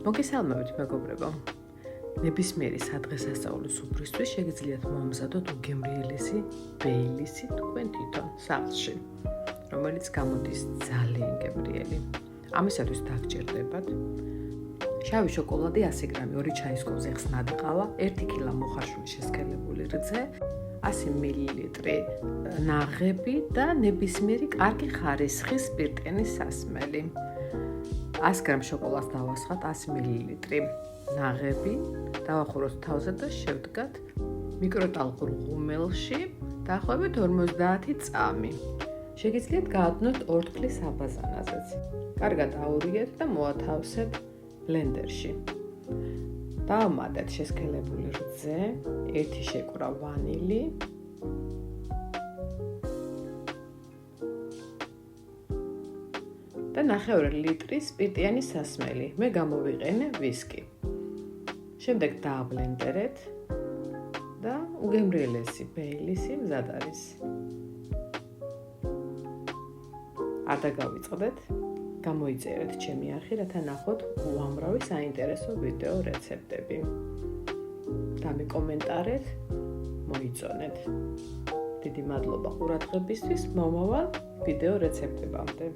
მოგესალმებით მეგობრებო. ნებისმიერი სადღესასწაულო სუფრისთვის შეგიძლიათ მომზადოთ უგემრიელესი ბეილისი თქვენ თვითონ სახლში, რომელიც გამოდის ძალიან გემრიელი. ამისათვის დაგჭირდებათ შავი შოკოლადი 100 გრამი, 2 ჩაის კოვზი ხსნადი ყავა, 1 კილა მოხარშული შესქელებული რძე, 100 მილილიტრი ნაღები და ნებისმიერი კარგი ხარისხის სპირტენის სასმელი. 100 გრამ შოკოლადს დავასხათ 100 მილილიტრი ნაღები, დავახუროთ თავზე და შევდგათ მიკროტალღურ ღუმელში დაახლოებით 50 წამი. შეგიძლიათ გაადნოთ ორთქლის აბაზანაზეც. კარგად აურიეთ და მოათავსეთ ბლენდერში. დავამატეთ შესქელებული რძე, 1 შეკვრა ვანილი, და 9 ლიტრი სპირტიანი სასმელი. მე გამოვიყენე ვისკი. შემდეგ დააბლენდერეთ და უგემრიელესი ბეილისი მზად არის. არ დაგავიწყდეთ, გამოიწერეთ ჩემი არხი, რათა ნახოთ უამრავი საინტერესო ვიდეო რეცეპტები. დამიკომენტარეთ, მოიწონეთ. დიდი მადლობა ყურადღებისთვის, მომავალ ვიდეო რეცეპტებამდე.